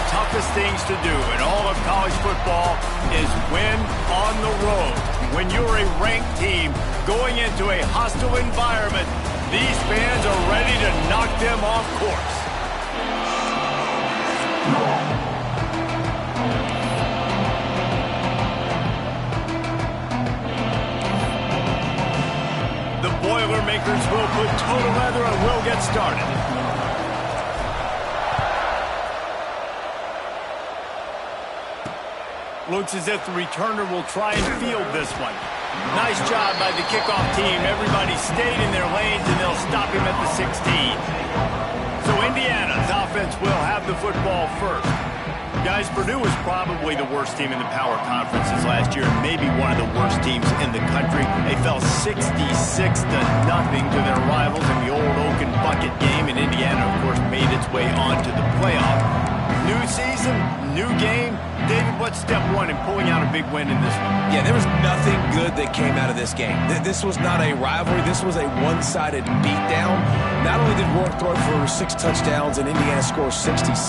toughest things to do in all of college football is win on the road. When you're a ranked team going into a hostile environment, these fans are ready to knock them off course. The Boilermakers will put total leather and will get started. Looks as if the returner will try and field this one. Nice job by the kickoff team. Everybody stayed in their lanes, and they'll stop him at the 16. So Indiana's offense will have the football first. Guys, Purdue was probably the worst team in the power conferences last year, and maybe one of the worst teams in the country. They fell 66-0 to their rivals in the old Oaken bucket game, and Indiana, of course, made its way onto the playoff. New season, new game. David, what's step one in pulling out a big win in this one? Yeah, there was nothing good that came out of this game. This was not a rivalry. This was a one-sided beatdown. Not only did Rourke throw for 6 touchdowns and Indiana score 66,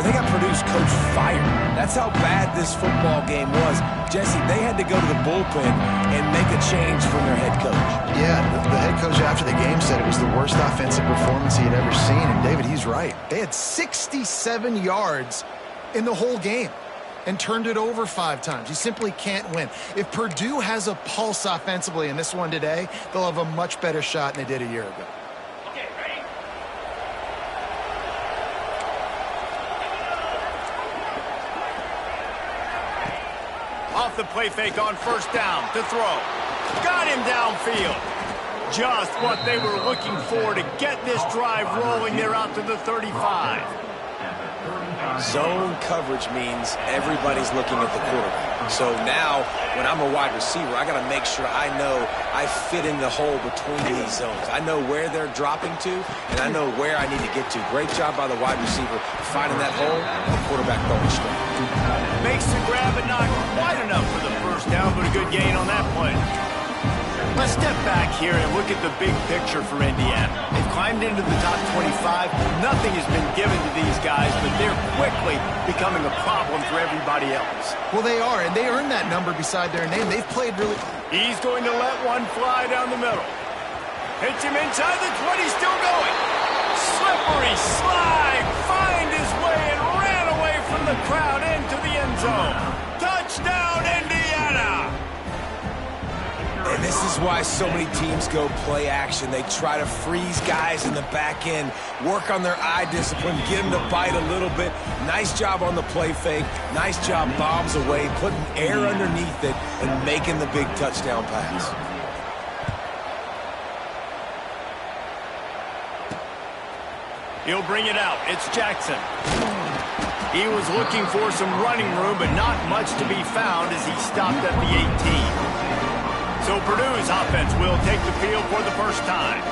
they got Purdue's coach fired. That's how bad this football game was. Jesse, they had to go to the bullpen and make a change from their head coach. Yeah, the head coach after the game said it was the worst offensive performance he had ever seen, and David, he's right. They had 67 yards in the whole game and turned it over 5 times. You simply can't win. If Purdue has a pulse offensively in this one today, they'll have a much better shot than they did a year ago. Okay, ready? Off the play fake on first down to throw. Got him downfield. Just what they were looking for to get this drive rolling there out to the 35. Zone coverage means everybody's looking at the quarterback. So now, when I'm a wide receiver, I got to make sure I know I fit in the hole between these zones. I know where they're dropping to, and I know where I need to get to. Great job by the wide receiver finding that hole, and the quarterback going straight. Makes the grab, but not quite enough for the first down, but a good gain on that play. Let's step back here and look at the big picture for Indiana. They've climbed into the top 25. Nothing has been given to these guys, but they're quickly becoming a problem for everybody else. Well, they are, and they earned that number beside their name. They've played really... He's going to let one fly down the middle. Hits him inside the 20, still going. Slippery slide, find his way and ran away from the crowd into the end zone. Touchdown, Indiana! And this is why so many teams go play action. They try to freeze guys in the back end, work on their eye discipline, get them to bite a little bit. Nice job on the play fake. Nice job bombs away, putting air underneath it, and making the big touchdown pass. He'll bring it out. It's Jackson. He was looking for some running room, but not much to be found as he stopped at the 18. So Purdue's offense will take the field for the first time.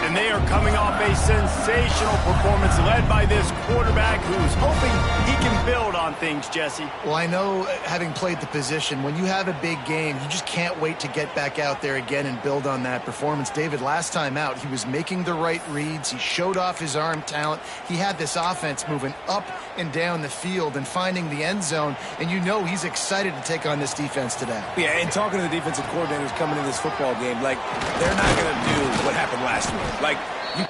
And they are coming off a sensational performance led by this quarterback who's hoping he can build on things, Jesse. Well, I know, having played the position, when you have a big game, you just can't wait to get back out there again and build on that performance. David, last time out, he was making the right reads. He showed off his arm talent. He had this offense moving up and down the field and finding the end zone, and you know he's excited to take on this defense today. Yeah, and talking to the defensive coordinators coming in this football game, like, they're not going to do what happened last week. Like, you...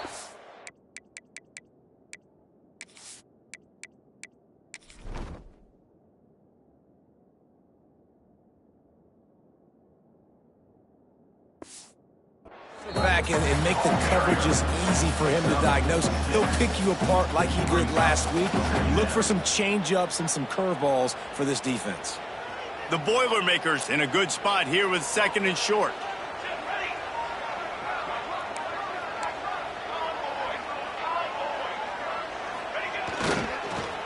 back and make the coverages easy for him to diagnose. He'll pick you apart like he did last week. Look for some change-ups and some curveballs for this defense. The Boilermakers in a good spot here with 2nd and short.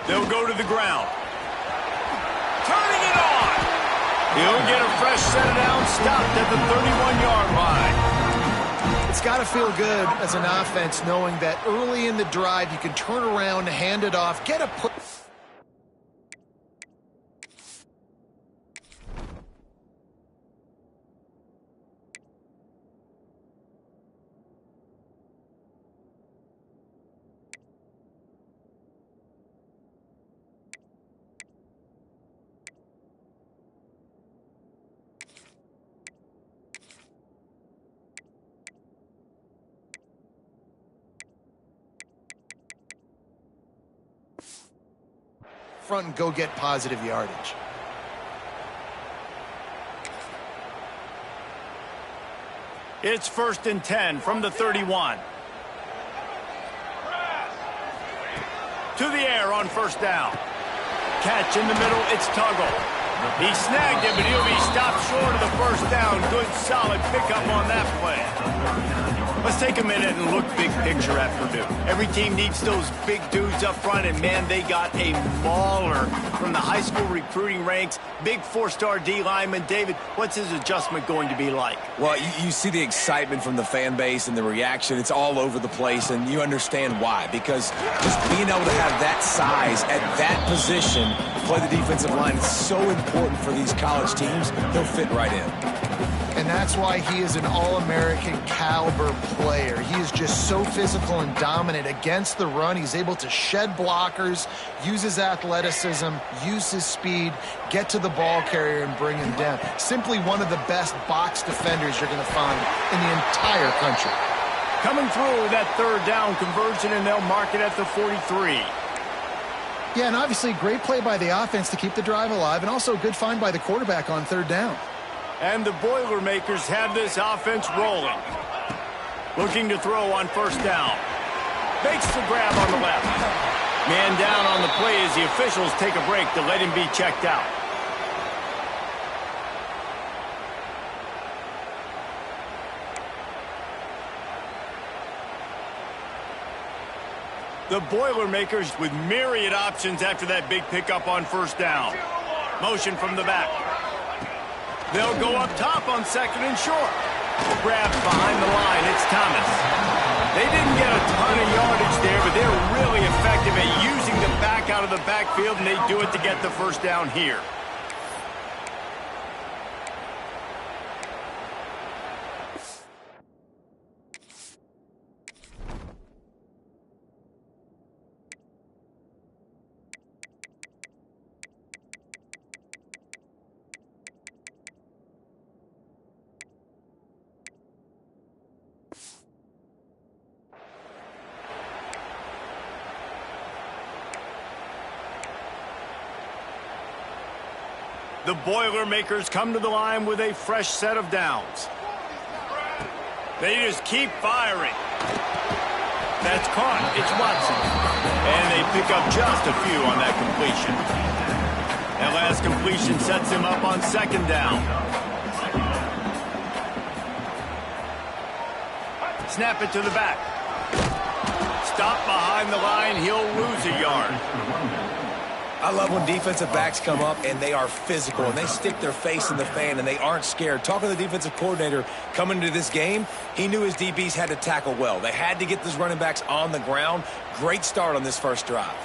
They'll go to the ground. Turning it on. He'll get a fresh set down, stopped at the 31-yard line. It's got to feel good as an offense knowing that early in the drive you can turn around, hand it off, get a put. front and go get positive yardage. It's 1st and 10 from the 31. To the air on 1st down. Catch in the middle, it's Tuggle. He snagged it, but he'll be stopped short of the 1st down. Good, solid pickup on that play. Let's take a minute and look big picture at Purdue. Every team needs those big dudes up front, and, man, they got a mauler from the high school recruiting ranks. Big 4-star D lineman. David, what's his adjustment going to be like? Well, you see the excitement from the fan base and the reaction. It's all over the place, and you understand why. Because just being able to have that size at that position, play the defensive line, is so important for these college teams. He'll fit right in. And that's why he is an All-American caliber player. He is just so physical and dominant against the run. He's able to shed blockers, use his athleticism, use his speed, get to the ball carrier and bring him down. Simply one of the best box defenders you're going to find in the entire country. Coming through that 3rd down conversion, and they'll mark it at the 43. Yeah, and obviously great play by the offense to keep the drive alive, and also a good find by the quarterback on 3rd down. And the Boilermakers have this offense rolling. Looking to throw on 1st down. Makes the grab on the left. Man down on the play as the officials take a break to let him be checked out. The Boilermakers with myriad options after that big pickup on 1st down. Motion from the back. They'll go up top on 2nd and short. Grab behind the line. It's Thomas. They didn't get a ton of yardage there, but they're really effective at using the back out of the backfield, and they do it to get the 1st down here. The Boilermakers come to the line with a fresh set of downs. They just keep firing. That's caught. It's Watson. And they pick up just a few on that completion. That last completion sets him up on 2nd down. Snap it to the back. Stop behind the line. He'll lose a yard. I love when defensive backs come up and they are physical and they stick their face in the fan and they aren't scared. Talking to the defensive coordinator coming into this game, he knew his DBs had to tackle well. They had to get those running backs on the ground. Great start on this first drive.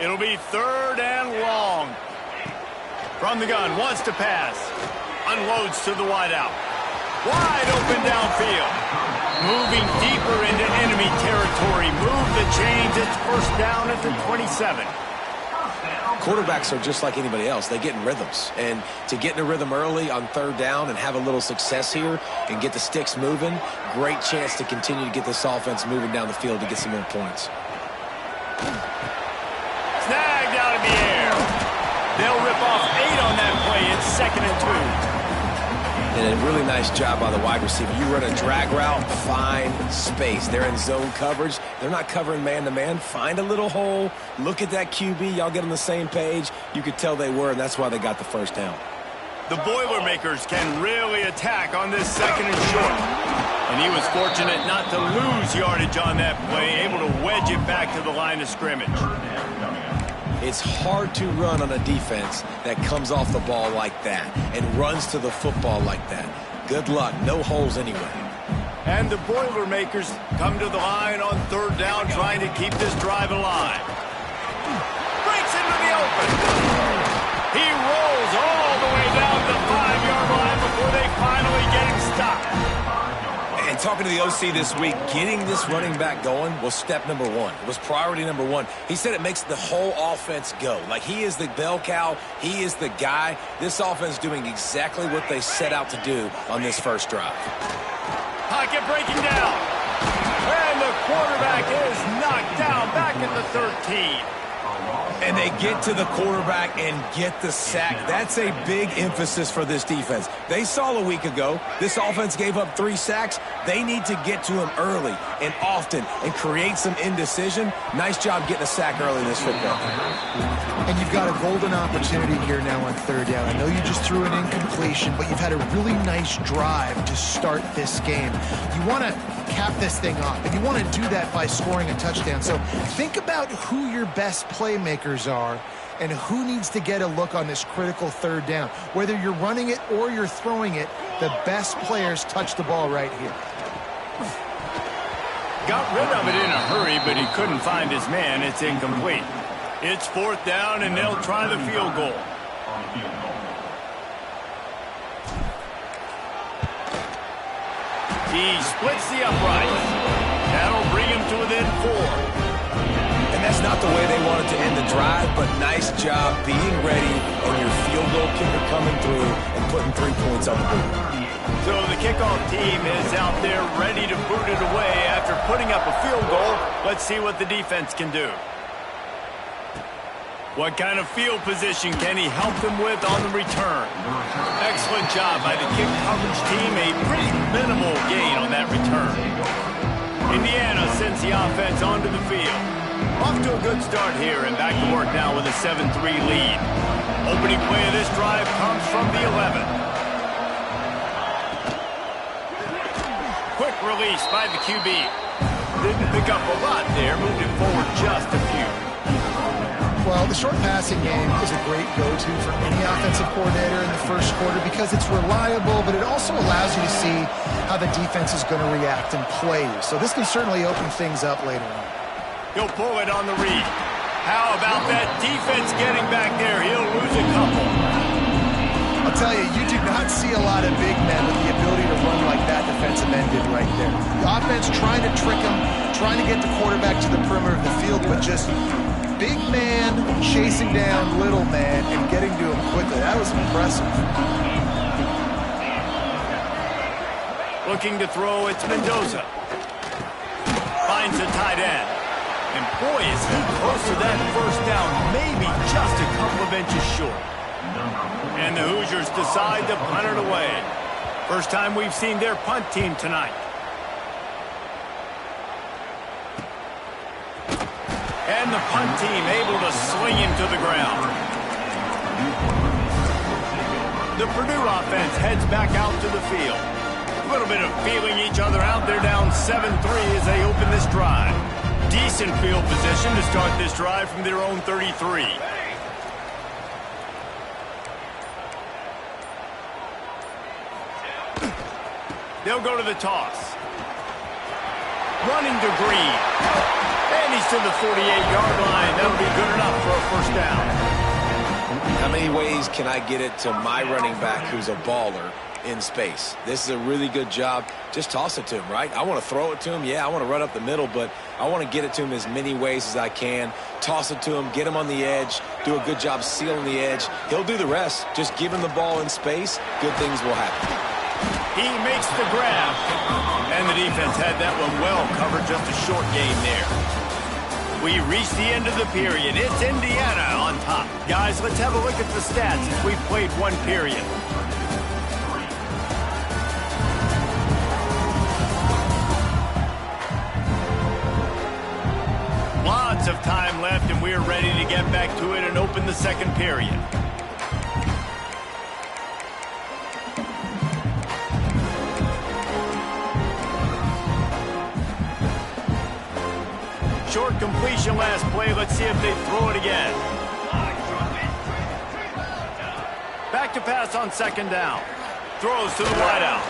It'll be 3rd and long. From the gun, wants to pass. Unloads to the wideout. Wide open downfield. Moving deeper into enemy territory. Move the chains. It's 1st down at the 27. Quarterbacks are just like anybody else. They get in rhythms. And to get in a rhythm early on 3rd down and have a little success here and get the sticks moving, great chance to continue to get this offense moving down the field to get some more points. Snagged out of the air. They'll rip off 8 on that play. It's 2nd and 2. And a really nice job by the wide receiver. You run a drag route, find space. They're in zone coverage. They're not covering man-to-man. Find a little hole. Look at that QB. Y'all get on the same page. You could tell they were, and that's why they got the 1st down. The Boilermakers can really attack on this 2nd and short. And he was fortunate not to lose yardage on that play, able to wedge it back to the line of scrimmage. It's hard to run on a defense that comes off the ball like that and runs to the football like that. Good luck. No holes anyway. And the Boilermakers come to the line on 3rd down, trying to keep this drive alive. Breaks into the open. He rolls all the way down the 5-yard line before they finally get him stopped. And talking to the OC this week, getting this running back going was step number 1. It was priority number 1. He said it makes the whole offense go. Like, he is the bell cow. He is the guy. This offense doing exactly what they set out to do on this first drive. Pocket breaking down. And the quarterback is knocked down back at the 13. And they get to the quarterback and get the sack. That's a big emphasis for this defense. They saw a week ago this offense gave up 3 sacks. They need to get to him early and often and create some indecision. Nice job getting a sack early in this football. And you've got a golden opportunity here now on 3rd down. I know you just threw an incompletion, but you've had a really nice drive to start this game. You want to cap this thing off, and you want to do that by scoring a touchdown. So think about who your best playmakers are and who needs to get a look on this critical 3rd down. Whether you're running it or you're throwing it, the best players touch the ball right here. Got rid of it in a hurry, but he couldn't find his man. It's incomplete. It's 4th down, and they'll try the field goal. He splits the uprights. That'll bring him to within 4. And that's not the way they wanted to end the drive, but nice job being ready and your field goal kicker coming through and putting 3 points on the board. So the kickoff team is out there ready to boot it away after putting up a field goal. Let's see what the defense can do. What kind of field position can he help them with on the return? Excellent job by the kick coverage team. A pretty minimal gain on that return. Indiana sends the offense onto the field. Off to a good start here and back to work now with a 7-3 lead. Opening play of this drive comes from the 11. Quick release by the QB. Didn't pick up a lot there, moved it forward just a few. Well, the short passing game is a great go-to for any offensive coordinator in the first quarter because it's reliable, but it also allows you to see how the defense is going to react and play. So this can certainly open things up later on. He'll pull it on the read. How about that defense getting back there? He'll lose a couple. I'll tell you, you do not see a lot of big men with the ability to run like that defensive end did right there. The offense trying to trick him, trying to get the quarterback to the perimeter of the field, but just big man chasing down little man and getting to him quickly. That was impressive. Looking to throw, it's Mendoza. Finds a tight end. And boy, is he close to that 1st down, maybe just a couple of inches short. And the Hoosiers decide to punt it away. First time we've seen their punt team tonight. And the punt team able to swing him to the ground. The Purdue offense heads back out to the field. A little bit of feeling each other out. They're down 7-3 as they open this drive. Decent field position to start this drive from their own 33. They'll go to the toss. Running to Green. And he's to the 48-yard line. That'll be good enough for a 1st down. How many ways can I get it to my running back who's a baller in space? This is a really good job. Just toss it to him, right? I want to throw it to him. Yeah, I want to run up the middle, but I want to get it to him as many ways as I can. Toss it to him, get him on the edge, do a good job sealing the edge. He'll do the rest. Just give him the ball in space. Good things will happen. He makes the grab. And the defense had that one well covered. Just a short game there. We reach the end of the period. It's Indiana on top. Guys, let's have a look at the stats as we've played 1 period. Lots of time left, and we're ready to get back to it and open the 2nd period. Short completion last play. Let's see if they throw it again. Back to pass on 2nd down. Throws to the wideout.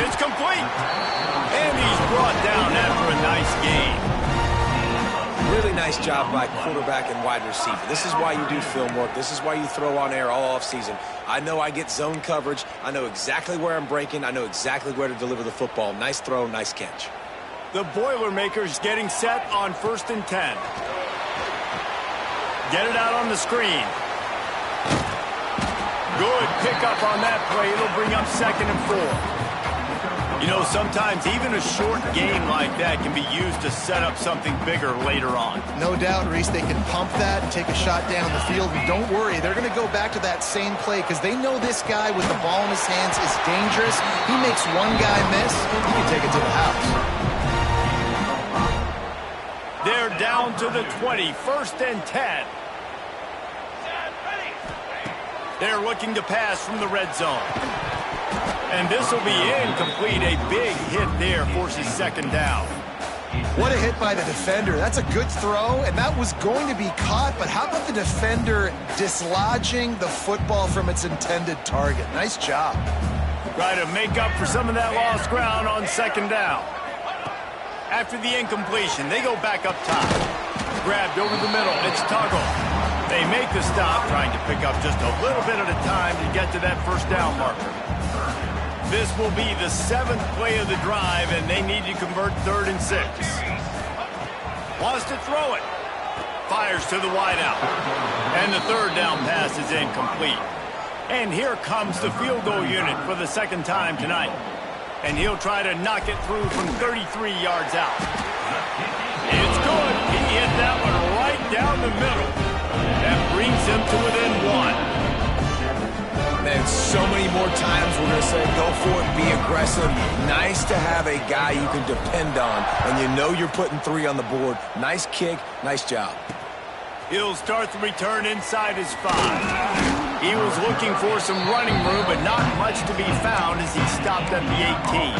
It's complete. And he's brought down after a nice gain. Really nice job by quarterback and wide receiver. This is why you do film work. This is why you throw on air all offseason. I know I get zone coverage. I know exactly where I'm breaking. I know exactly where to deliver the football. Nice throw, nice catch. The Boilermakers getting set on 1st and 10. Get it out on the screen. Good pickup on that play. It'll bring up 2nd and 4. You know, sometimes even a short game like that can be used to set up something bigger later on. No doubt, Reese, they can pump that and take a shot down the field. And don't worry, they're going to go back to that same play because they know this guy with the ball in his hands is dangerous. He makes one guy miss, he can take it to the house. They're down to the 20, 1st and 10. They're looking to pass from the red zone. And this will be incomplete. A big hit there forces 2nd down. What a hit by the defender. That's a good throw, and that was going to be caught, but how about the defender dislodging the football from its intended target? Nice job. Try to make up for some of that lost ground on 2nd down. After the incompletion, they go back up top. Grabbed over the middle. It's Tuggle. They make the stop, trying to pick up just a little bit at a time to get to that 1st down marker. This will be the 7th play of the drive, and they need to convert 3rd and 6. Wants to throw it. Fires to the wideout. And the 3rd down pass is incomplete. And here comes the field goal unit for the 2nd time tonight. And he'll try to knock it through from 33 yards out. It's good. He hit that one right down the middle. That brings him to within 1. And so many more times we're going to say go for it, be aggressive. Nice to have a guy you can depend on, and you know you're putting 3 on the board. Nice kick, nice job. He'll start the return inside his 5. He was looking for some running room, but not much to be found as he stopped at the 18.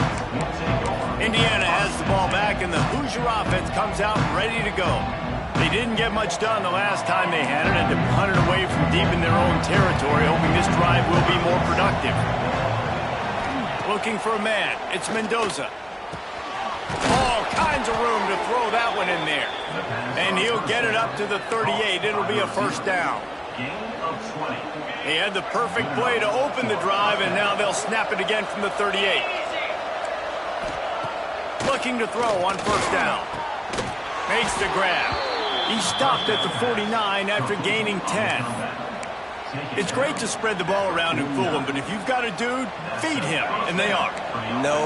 Indiana has the ball back, and the Hoosier offense comes out ready to go. They didn't get much done the last time they had it, and to punt it away from deep in their own territory, hoping this drive will be more productive. Looking for a man. It's Mendoza. All kinds of room to throw that one in there. And he'll get it up to the 38. It'll be a 1st down. He had the perfect play to open the drive, and now they'll snap it again from the 38. Looking to throw on 1st down. Makes the grab. He stopped at the 49 after gaining 10. It's great to spread the ball around and fool him, but if you've got a dude, feed him, and they are. No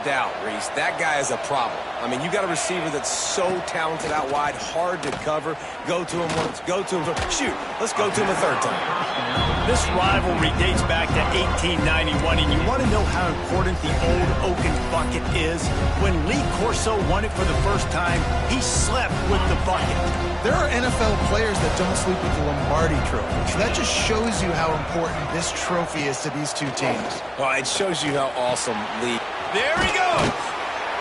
doubt, Reese. That guy is a problem. I mean, you got a receiver that's so talented out wide, hard to cover. Go to him once, go to him. Shoot, let's go to him a 3rd time. This rivalry dates back to 1891, and you want to know how important the old Oaken bucket is? When Lee Corso won it for the 1st time, he slept with the bucket. There are NFL players that don't sleep with the Lombardi trophy, so that just shows you how important this trophy is to these 2 teams. Well, it shows you how awesome Lee. There he goes.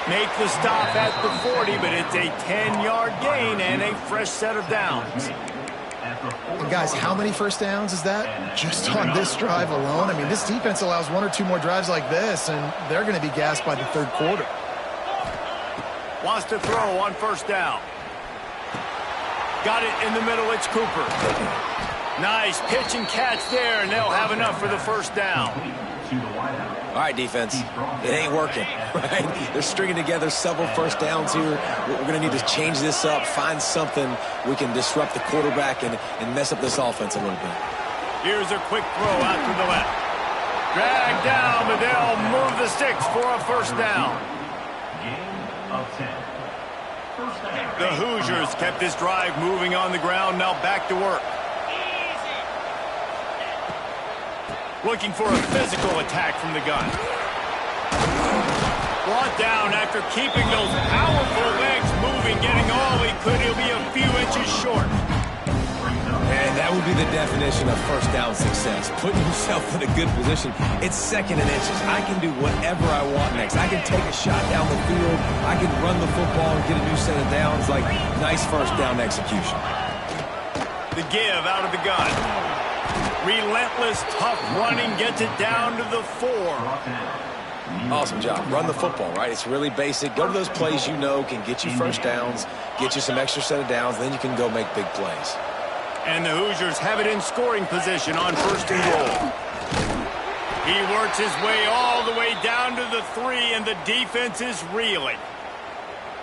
Make the stop at the 40, but it's a 10-yard gain and a fresh set of downs. And guys, how many 1st downs is that? Just on this drive alone? I mean, this defense allows 1 or 2 more drives like this, and they're going to be gassed by the 3rd quarter. Wants to throw on 1st down. Got it in the middle. It's Cooper. Nice pitch and catch there, and they'll have enough for the 1st down. All right, defense, it ain't working, right? They're stringing together several 1st downs here. We're going to need to change this up, find something we can disrupt the quarterback and mess up this offense a little bit. Here's a quick throw out to the left. Dragged down, but they'll move the sticks for a 1st down. The Hoosiers kept this drive moving on the ground, now back to work. Looking for a physical attack from the gun. Brought down after keeping those powerful legs moving, getting all he could. He'll be a few inches short. And that would be the definition of 1st down success. Putting yourself in a good position. It's 2nd and inches. I can do whatever I want next. I can take a shot down the field. I can run the football and get a new set of downs. Like, nice 1st down execution. The give out of the gun. Relentless, tough running, gets it down to the 4. Awesome job. Run the football, right? It's really basic. Go to those plays you know can get you 1st downs, get you some extra set of downs, and then you can go make big plays. And the Hoosiers have it in scoring position on 1st and goal. He works his way all the way down to the 3, and the defense is reeling.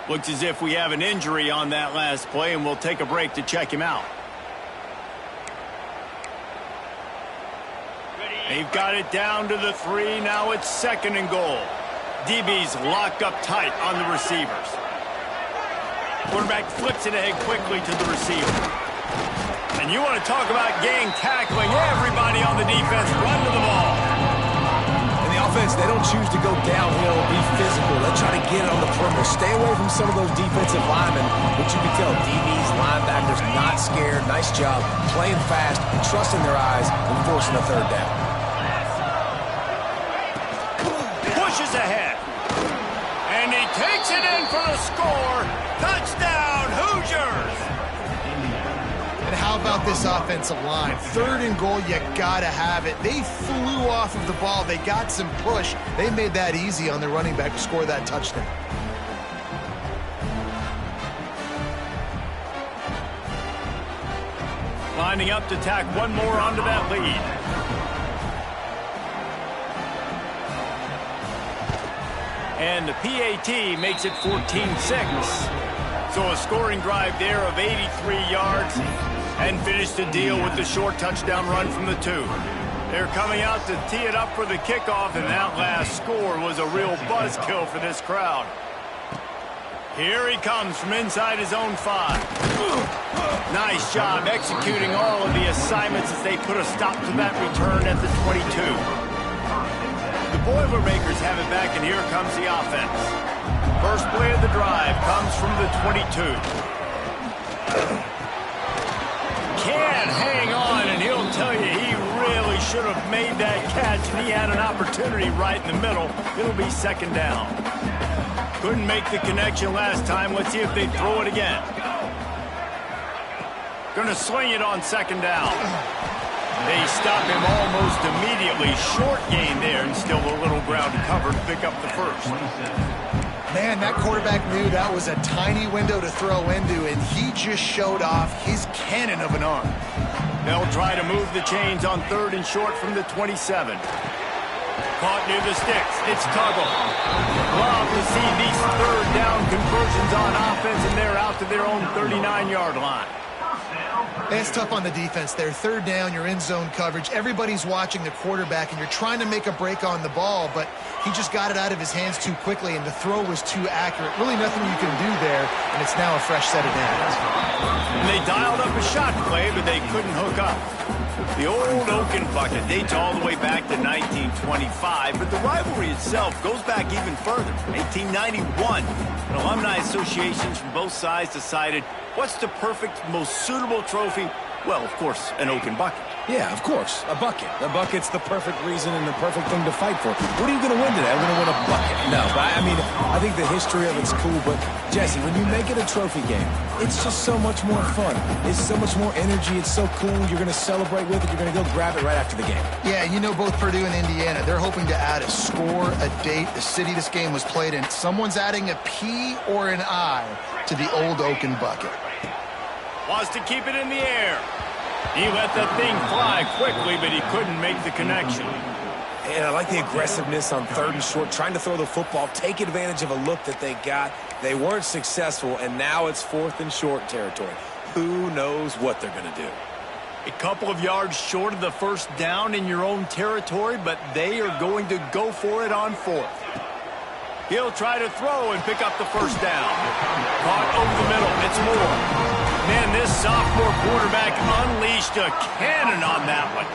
Looks as if we have an injury on that last play, and we'll take a break to check him out. They've got it down to the 3. Now it's 2nd and goal. DB's locked up tight on the receivers. Quarterback flips it ahead quickly to the receiver. And you want to talk about gang tackling. Everybody on the defense run to the ball. And the offense, they don't choose to go downhill, be physical. They try to get it on the perimeter. Stay away from some of those defensive linemen, which you can tell DBs, linebackers, not scared. Nice job playing fast, trusting their eyes, and forcing a third down. Pushes ahead. And he takes it in for the score. Touchdown, Hoosiers! And how about this offensive line? 3rd and goal, you gotta have it. They flew off of the ball. They got some push. They made that easy on their running back to score that touchdown. Lining up to tack one more onto that lead. And the PAT makes it 14-6. So a scoring drive there of 83 yards and finish the deal with the short touchdown run from the 2. They're coming out to tee it up for the kickoff, and that last score was a real buzzkill for this crowd. Here he comes from inside his own 5. Nice job executing all of the assignments as they put a stop to that return at the 22. The Boilermakers have it back, and here comes the offense. First play of the drive comes from the 22. Can't hang on, and he'll tell you he really should have made that catch, and he had an opportunity right in the middle. It'll be 2nd down. Couldn't make the connection last time. Let's see if they throw it again. Gonna swing it on 2nd down. They stop him almost immediately. Short gain there, and still a little ground to cover to pick up the first. Man, that quarterback knew that was a tiny window to throw into, and he just showed off his cannon of an arm. They'll try to move the chains on 3rd and short from the 27. Caught near the sticks. It's Tuggle. Love to see these 3rd down conversions on offense, and they're out to their own 39-yard line. It's tough on the defense there. 3rd down, you're in zone coverage. Everybody's watching the quarterback, and you're trying to make a break on the ball, but he just got it out of his hands too quickly, and the throw was too accurate. Really nothing you can do there, and it's now a fresh set of downs. And they dialed up a shot play, but they couldn't hook up. The old Oaken bucket dates all the way back to 1925, but the rivalry itself goes back even further. 1891, an alumni associations from both sides decided what's the perfect, most suitable trophy? Well, of course, an Oaken bucket. Yeah, of course, a bucket. A bucket's the perfect reason and the perfect thing to fight for. What are you going to win today? I'm going to win a bucket. No, but I mean, I think the history of it's cool, but Jesse, when you make it a trophy game, it's just so much more fun. It's so much more energy. It's so cool. You're going to celebrate with it. You're going to go grab it right after the game. Yeah, you know, both Purdue and Indiana, they're hoping to add a score, a date, the city this game was played in. Someone's adding a P or an I to the old Oaken bucket. Wants to keep it in the air. He let that thing fly quickly, but he couldn't make the connection. And I like the aggressiveness on 3rd and short, trying to throw the football, take advantage of a look that they got. They weren't successful, and now it's 4th and short territory. Who knows what they're going to do? A couple of yards short of the first down in your own territory, but they are going to go for it on 4th. He'll try to throw and pick up the first down. Caught over the middle. It's Moore. Man, this sophomore quarterback unleashed a cannon on that one.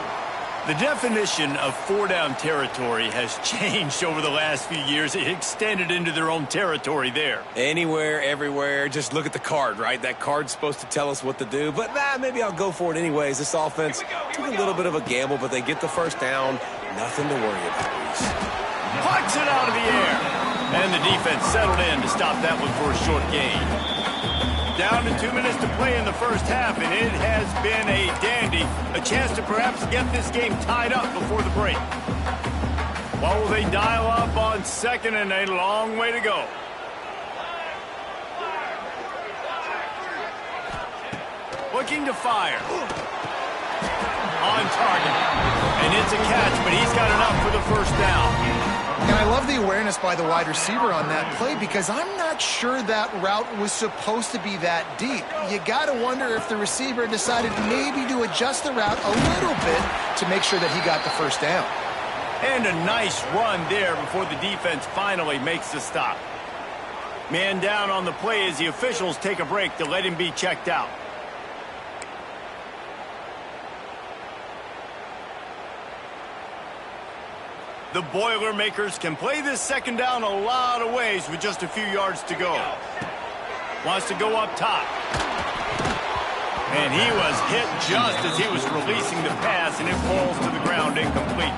The definition of 4-down territory has changed over the last few years. It extended into their own territory there. Anywhere, everywhere. Just look at the card, right? That card's supposed to tell us what to do. But, maybe I'll go for it anyways. This offense took a little bit of a gamble, but they get the first down. Nothing to worry about, Reese. Pucks it out of the air. And the defense settled in to stop that one for a short gain. Down to 2 minutes to play in the first half, and it has been a dandy. A chance to perhaps get this game tied up before the break. What will they dial up on 2nd and a long way to go? Looking to fire. On target. And it's a catch, but he's got enough for the first down. And I love the awareness by the wide receiver on that play because I'm not sure that route was supposed to be that deep. You got to wonder if the receiver decided maybe to adjust the route a little bit to make sure that he got the first down. And a nice run there before the defense finally makes the stop. Man down on the play as the officials take a break to let him be checked out. The Boilermakers can play this second down a lot of ways with just a few yards to go. Wants to go up top. And he was hit just as he was releasing the pass, and it falls to the ground incomplete.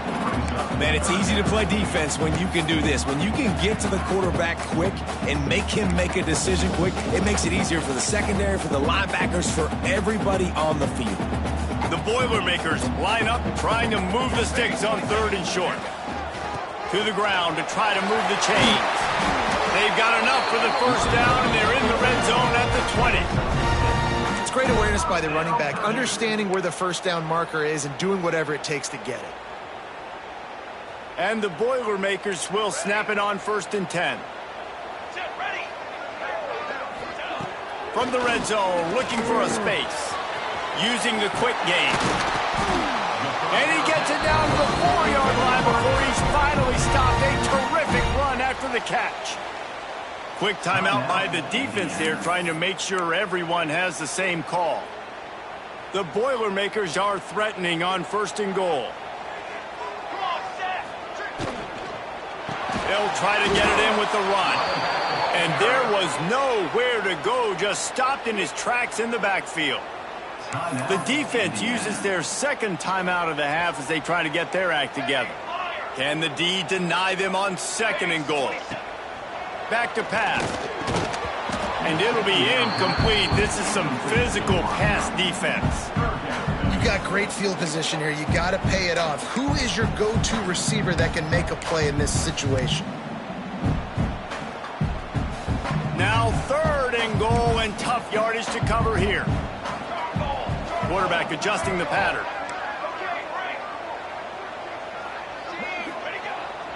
Man, it's easy to play defense when you can do this. When you can get to the quarterback quick and make him make a decision quick, it makes it easier for the secondary, for the linebackers, for everybody on the field. The Boilermakers line up trying to move the sticks on 3rd and short. To the ground to try to move the chains. They've got enough for the first down, and they're in the red zone at the 20. It's great awareness by the running back, understanding where the first down marker is and doing whatever it takes to get it. And the Boilermakers will snap it on 1st and 10. From the red zone, looking for a space. Using the quick game. And he gets it down to the 4-yard line before he's finally stopped. A terrific run after the catch. Quick timeout by the defense there, trying to make sure everyone has the same call. The Boilermakers are threatening on 1st and goal. They'll try to get it in with the run. And there was nowhere to go, just stopped in his tracks in the backfield. The defense uses their second timeout of the half as they try to get their act together. Can the D deny them on 2nd and goal? Back to pass. And it'll be incomplete. This is some physical pass defense. You got great field position here. You got to pay it off. Who is your go-to receiver that can make a play in this situation? Now 3rd and goal, and tough yardage to cover here. Quarterback adjusting the pattern.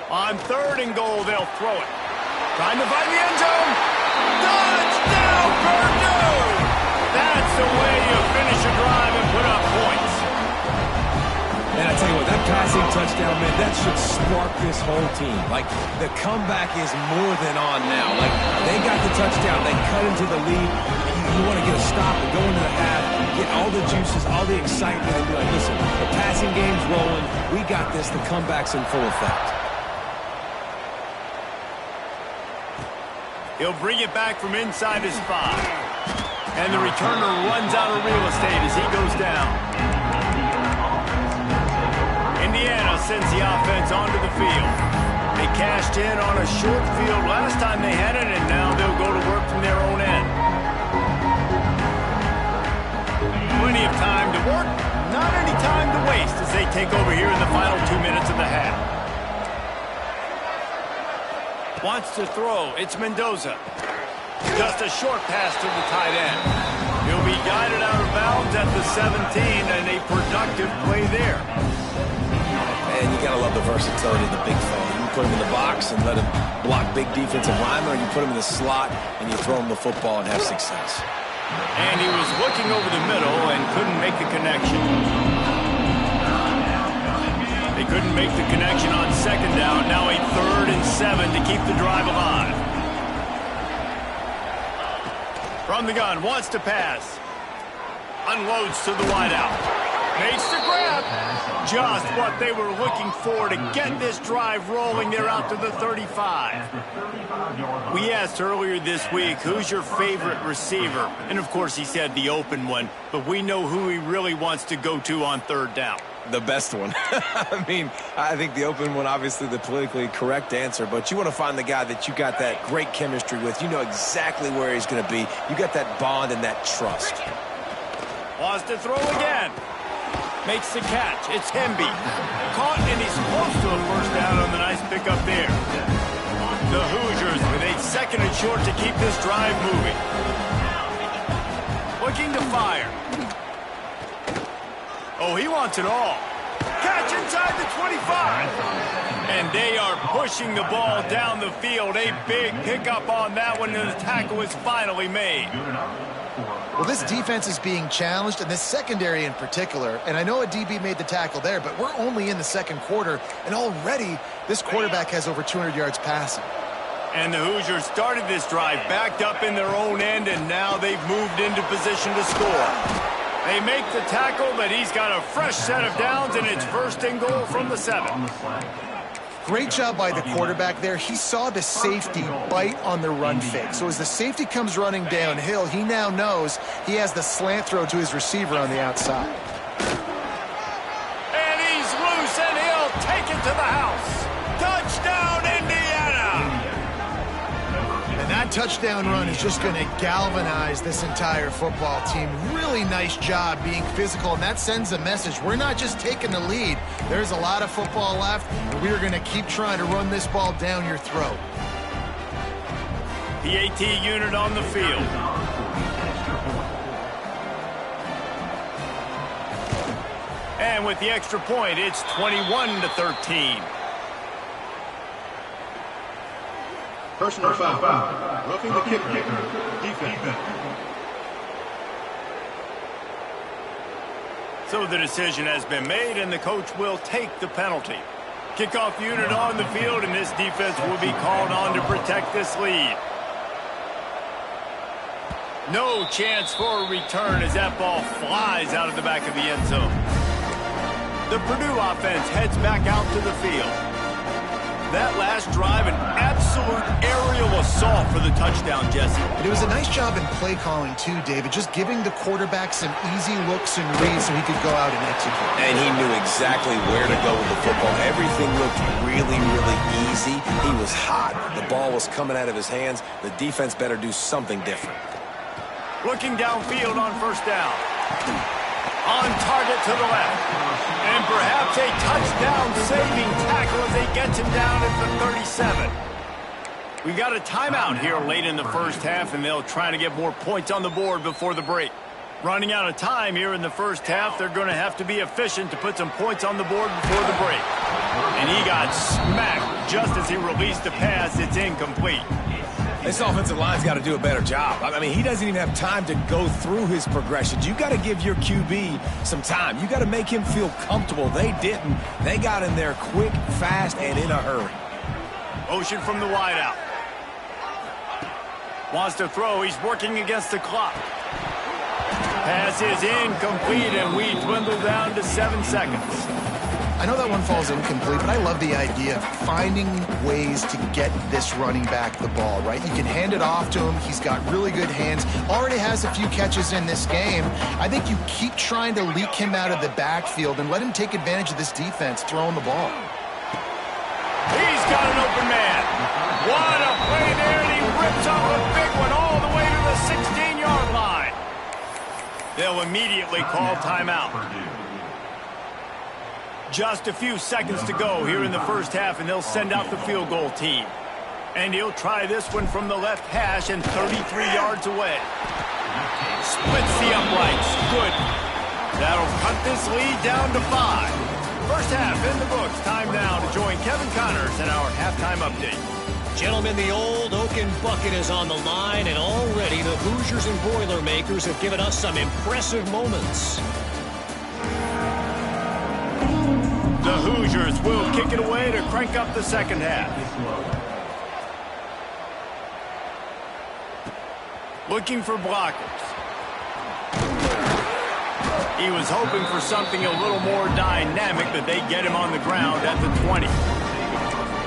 On 3rd and goal, they'll throw it. Trying to find the end zone. Touchdown, Purdue! That's the way you finish a drive and put up points. And I tell you what, that passing touchdown, man, that should spark this whole team. Like, the comeback is more than on now. Like, they got the touchdown. They cut into the lead. You want to get a stop and go into the half, get all the juices, all the excitement, and be like, listen, the passing game's rolling. We got this. The comeback's in full effect. He'll bring it back from inside his 5. And the returner runs out of real estate as he goes down. Indiana sends the offense onto the field. They cashed in on a short field last time they had it, and now they'll go to work from their own end. Plenty of time to work, not any time to waste as they take over here in the final 2 minutes of the half. Wants to throw. It's Mendoza. Just a short pass to the tight end. He'll be guided out of bounds at the 17, and a productive play there. And you got to love the versatility of the big fella. You put him in the box and let him block big defensive linemen, or you put him in the slot and you throw him the football and have success. And he was looking over the middle and couldn't make the connection. They couldn't make the connection on 2nd down. Now a 3rd and 7 to keep the drive alive. From the gun, wants to pass. Unloads to the wideout. Makes the grab. Just what they were looking for to get this drive rolling. They're out to the 35. We asked earlier this week, who's your favorite receiver? And of course he said the open one, but we know who he really wants to go to on 3rd down. The best one. I mean, I think the open one, obviously the politically correct answer, but you want to find the guy that you got that great chemistry with. You know exactly where he's going to be. You got that bond and that trust. Wants to throw again. Makes the catch. It's Hemby. Caught, and he's close to a first down on the nice pickup there. The Hoosiers with a 2nd and short to keep this drive moving. Looking to fire. Oh, he wants it all. Catch inside the 25. And they are pushing the ball down the field. A big pickup on that one, and the tackle is finally made. Well, this defense is being challenged, and this secondary in particular. And I know a DB made the tackle there, but we're only in the second quarter, and already this quarterback has over 200 yards passing. And the Hoosiers started this drive backed up in their own end, and now they've moved into position to score. They make the tackle, but he's got a fresh set of downs, and it's first and goal from the 7. Great job by the quarterback there. He saw the safety bite on the run fake. So as the safety comes running downhill, he now knows he has the slant throw to his receiver on the outside. And he's loose, and he'll take it to the house. Touchdown, Indiana! And that touchdown run is just going to galvanize this entire football team. Really nice job being physical, and that sends a message. We're not just taking the lead. There's a lot of football left, and we're going to keep trying to run this ball down your throat. The AT unit on the field. And with the extra point, it's 21-13. Personal foul. Roughing the kicker. Defense. So the decision has been made, and the coach will take the penalty. Kickoff unit on the field, and this defense will be called on to protect this lead. No chance for a return as that ball flies out of the back of the end zone. The Purdue offense heads back out to the field. That last drive, an absolute aerial assault for the touchdown, Jesse. But it was a nice job in play calling, too, David, just giving the quarterback some easy looks and reads so he could go out and execute. And he knew exactly where to go with the football. Everything looked really, really easy. He was hot. The ball was coming out of his hands. The defense better do something different. Looking downfield on first down. On target to the left. And perhaps a touchdown-saving tackle as they get him down at the 37. We got a timeout here late in the first half, and they'll try to get more points on the board before the break. Running out of time here in the first half, they're going to have to be efficient to put some points on the board before the break. And he got smacked just as he released the pass. It's incomplete. This offensive line's got to do a better job. I mean, he doesn't even have time to go through his progressions. You got to give your QB some time. You got to make him feel comfortable. They didn't. They got in there quick, fast, and in a hurry. Motion from the wideout. Wants to throw. He's working against the clock. Pass is incomplete, and we dwindle down to 7 seconds. I know that one falls incomplete, but I love the idea of finding ways to get this running back the ball, right? You can hand it off to him. He's got really good hands. Already has a few catches in this game. I think you keep trying to leak him out of the backfield and let him take advantage of this defense throwing the ball. He's got an open man. What a play there, and he rips off a big one all the way to the 16-yard line. They'll immediately call timeout. Just a few seconds to go here in the first half, and they'll send out the field goal team. And he'll try this one from the left hash and 33 yards away. Splits the uprights. Good. That'll cut this lead down to 5. First half in the books. Time now to join Kevin Connors in our halftime update. Gentlemen, the old Oaken bucket is on the line, and already the Hoosiers and Boilermakers have given us some impressive moments. The Hoosiers will kick it away to crank up the second half. Looking for blockers. He was hoping for something a little more dynamic, but they get him on the ground at the 20.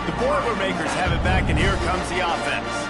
The Boilermakers have it back, and here comes the offense.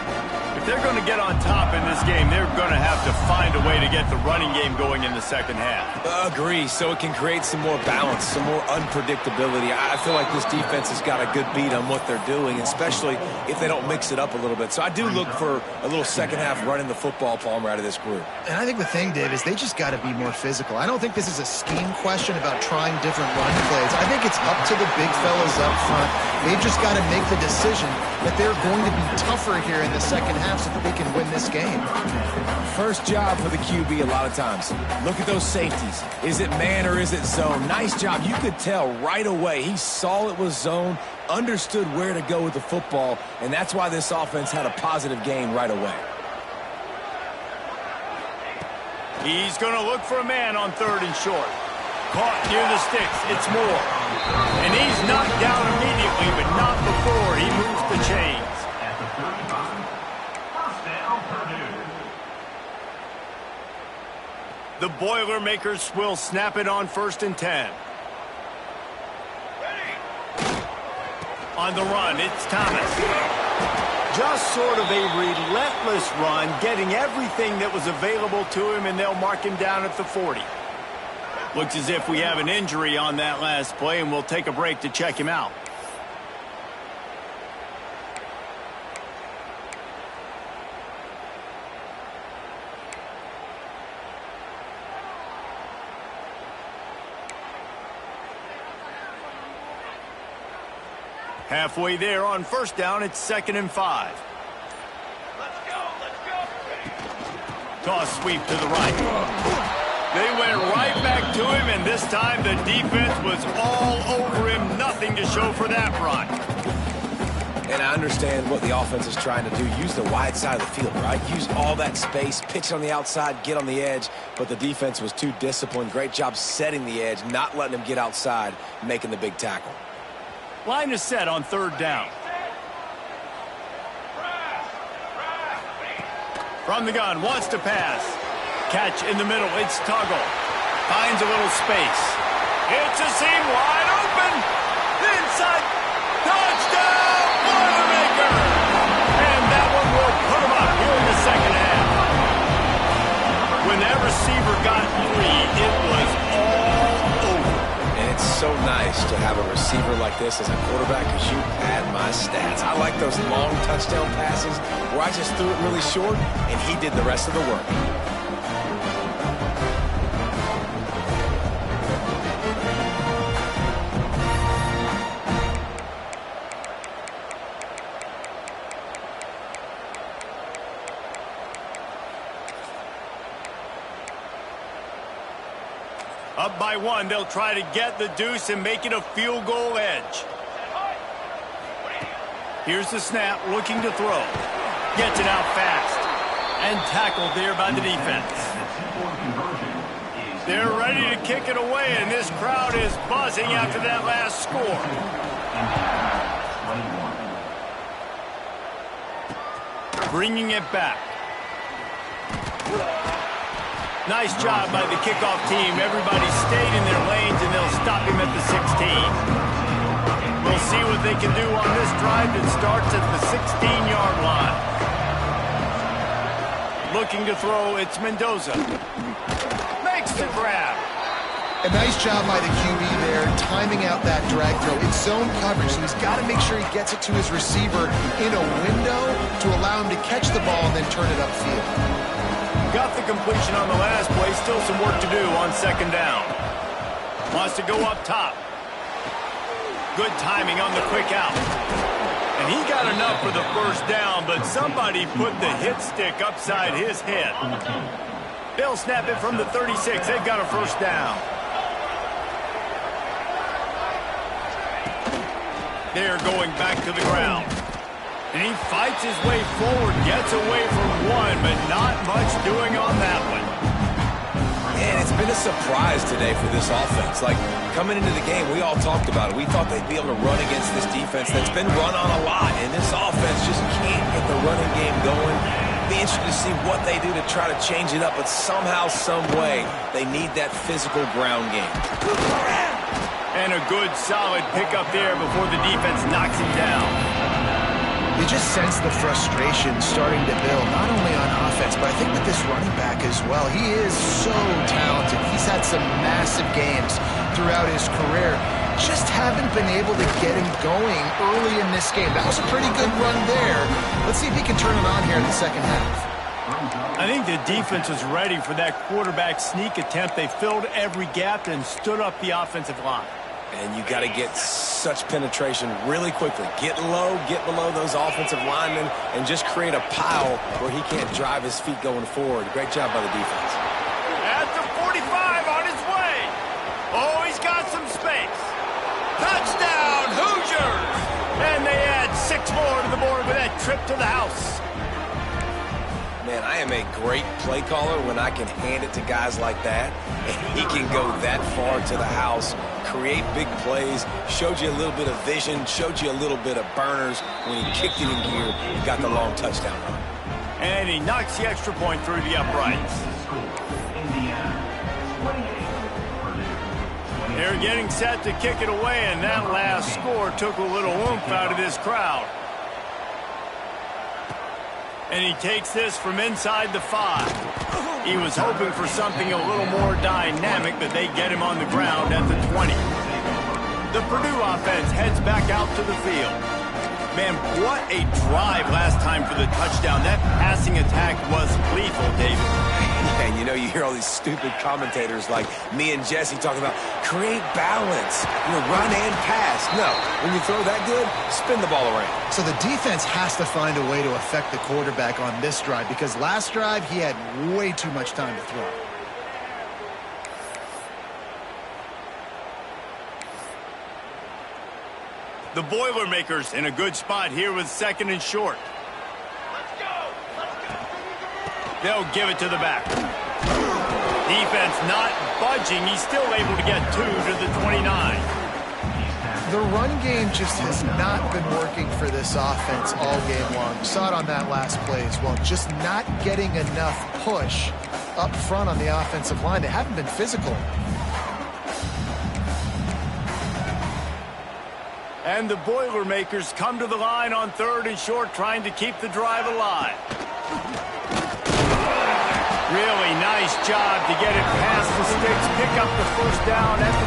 If they're going to get on top in this game, they're going to have to find a way to get the running game going in the second half. Agree, so it can create some more balance, some more unpredictability. I feel like this defense has got a good beat on what they're doing, especially if they don't mix it up a little bit. So I do look for a little second half running the football, Palmer, out of this group. And I think the thing, Dave, is they just got to be more physical. I don't think this is a scheme question about trying different run plays. I think it's up to the big fellas up front. They've just got to make the decision that they're going to be tougher here in the second half so that they can win this game. First job for the QB a lot of times. Look at those safeties. Is it man or is it zone? Nice job. You could tell right away. He saw it was zone, understood where to go with the football, and that's why this offense had a positive gain right away. He's going to look for a man on 3rd and short. Caught near the sticks. It's Moore. And he's knocked down immediately, but not before he moves the chains. At the 35, first down, Purdue. The Boilermakers will snap it on 1st and 10. On the run, it's Thomas. Just sort of a relentless run, getting everything that was available to him, and they'll mark him down at the 40. Looks as if we have an injury on that last play, and we'll take a break to check him out. Halfway there on 1st down, it's 2nd and 5. Let's go. Toss sweep to the right. They went right back to him, and this time the defense was all over him. Nothing to show for that run. And I understand what the offense is trying to do. Use the wide side of the field, right? Use all that space, pitch on the outside, get on the edge. But the defense was too disciplined. Great job setting the edge, not letting him get outside, making the big tackle. Line is set on 3rd down. From the gun, wants to pass. Catch in the middle, it's Tuggle. Finds a little space. It's a seam wide open. Inside. Touchdown, Boilermaker! And that one will put him up here in the 2nd half. When that receiver got 3, it was all over. And it's so nice to have a receiver like this as a quarterback because you pad my stats. I like those long touchdown passes where I just threw it really short and he did the rest of the work. Up by 1, they'll try to get the deuce and make it a field goal edge. Here's the snap, looking to throw. Gets it out fast. And tackled there by the defense. They're ready to kick it away, and this crowd is buzzing after that last score. Bringing it back. Nice job by the kickoff team. Everybody stayed in their lanes, and they'll stop him at the 16. We'll see what they can do on this drive that starts at the 16-yard line. Looking to throw, it's Mendoza. Makes the grab. A nice job by the QB there, timing out that drag throw. It's zone coverage, so he's got to make sure he gets it to his receiver in a window to allow him to catch the ball and then turn it upfield. Got the completion on the last play. Still some work to do on 2nd down. Wants to go up top. Good timing on the quick out. And he got enough for the 1st down, but somebody put the hit stick upside his head. They'll snap it from the 36. They've got a 1st down. They're going back to the ground. And he fights his way forward, gets away from 1, but not much doing on that one. Man, it's been a surprise today for this offense. Like, coming into the game, we all talked about it. We thought they'd be able to run against this defense that's been run on a lot, and this offense just can't get the running game going. Be interested to see what they do to try to change it up, but somehow, some way, they need that physical ground game. And a good, solid pickup there before the defense knocks him down. You just sense the frustration starting to build, not only on offense, but I think with this running back as well. He is so talented. He's had some massive games throughout his career. Just haven't been able to get him going early in this game. That was a pretty good run there. Let's see if he can turn it on here in the 2nd half. I think the defense was ready for that quarterback sneak attempt. They filled every gap and stood up the offensive line. And you got to get such penetration really quickly. Get low, get below those offensive linemen, and just create a pile where he can't drive his feet going forward. Great job by the defense. At the 45 on his way. Oh, he's got some space. Touchdown, Hoosiers! And they add 6 more to the board with that trip to the house. Man, I am a great play caller when I can hand it to guys like that, and he can go that far to the house, create big plays, showed you a little bit of vision, showed you a little bit of burners when he kicked it in gear and got the long touchdown run. And he knocks the extra point through the uprights. They're getting set to kick it away, and that last score took a little oomph out of this crowd. And he takes this from inside the 5. He was hoping for something a little more dynamic, but they get him on the ground at the 20. The Purdue offense heads back out to the field. Man, what a drive last time for the touchdown. That passing attack was lethal, David. And you know, you hear all these stupid commentators like me and Jesse talking about create balance, run and pass. No, when you throw that good, spin the ball around. So the defense has to find a way to affect the quarterback on this drive, because last drive he had way too much time to throw. The Boilermakers in a good spot here with 2nd and short. They'll give it to the back. Defense not budging. He's still able to get 2 to the 29. The run game just has not been working for this offense all game long. We saw it on that last play as well. Just not getting enough push up front on the offensive line. They haven't been physical. And the Boilermakers come to the line on 3rd and short, trying to keep the drive alive. Really nice job to get it past the sticks, pick up the first down at the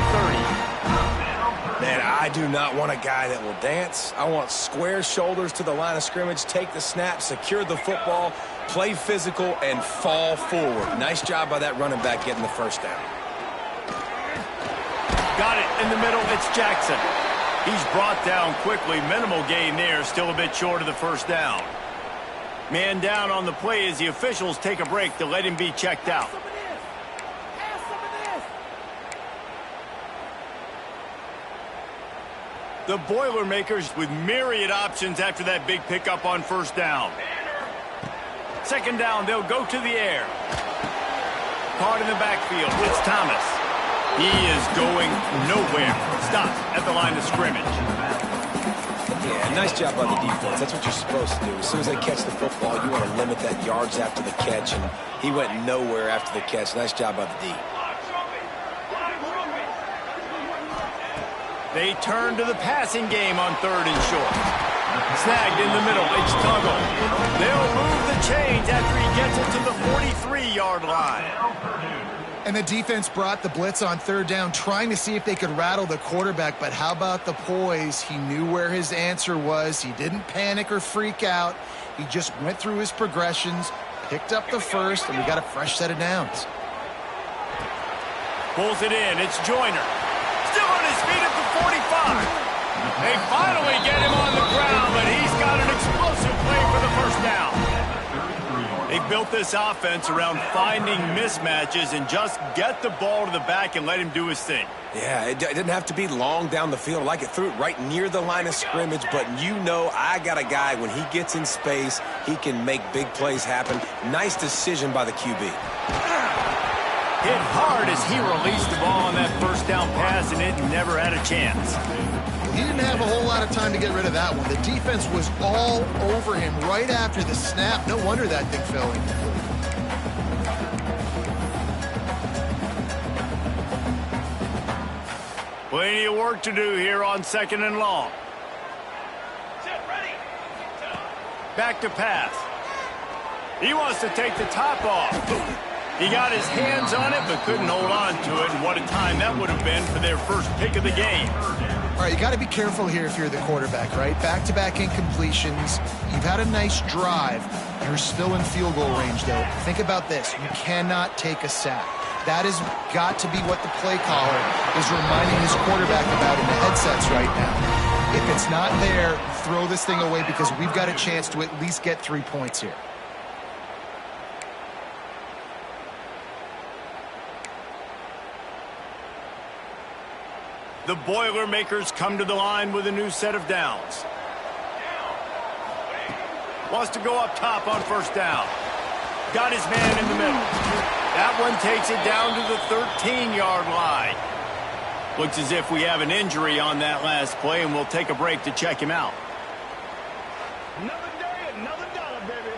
30. Man, I do not want a guy that will dance. I want square shoulders to the line of scrimmage, take the snap, secure the football, play physical, and fall forward. Nice job by that running back getting the first down. Got it in the middle. It's Jackson. He's brought down quickly. Minimal gain there, still a bit short of the first down. Man down on the play as the officials take a break to let him be checked out. The Boilermakers with myriad options after that big pickup on first down. 2nd down, they'll go to the air. Caught in the backfield. It's Thomas. He is going nowhere. Stop at the line of scrimmage. Yeah, nice job by the defense. That's what you're supposed to do. As soon as they catch the football, you want to limit that yards after the catch, and he went nowhere after the catch. Nice job by the D. They turn to the passing game on 3rd and short. Snagged in the middle. It's Tuggle. They'll move the chains after he gets it to the 43-yard line. And the defense brought the blitz on 3rd down, trying to see if they could rattle the quarterback. But how about the poise? He knew where his answer was. He didn't panic or freak out. He just went through his progressions, picked up the first, and we got a fresh set of downs. Pulls it in. It's Joyner. Still on his feet at the 45. They finally get him on the ground, but he's got an explosive play for the first down. They built this offense around finding mismatches and just get the ball to the back and let him do his thing. Yeah, it didn't have to be long down the field. Like it threw it right near the line of scrimmage, but I got a guy, when he gets in space, he can make big plays happen. Nice decision by the QB. Hit hard as he released the ball on that first down pass, and it never had a chance. He didn't have a whole lot of time to get rid of that one. The defense was all over him right after the snap. No wonder that thing fell incomplete. Plenty of work to do here on 2nd and long. Back to pass. He wants to take the top off. He got his hands on it, but couldn't hold on to it. And what a time that would have been for their first pick of the game. All right, you got to be careful here if you're the quarterback, right? Back-to-back incompletions. You've had a nice drive. You're still in field goal range, though. Think about this. You cannot take a sack. That has got to be what the play caller is reminding his quarterback about in the headsets right now. If it's not there, throw this thing away because we've got a chance to at least get 3 points here. The Boilermakers come to the line with a new set of downs. Wants to go up top on first down. got his man in the middle. That one takes it down to the 13-yard line. Looks as if we have an injury on that last play, and we'll take a break to check him out. Another day, another dollar, baby.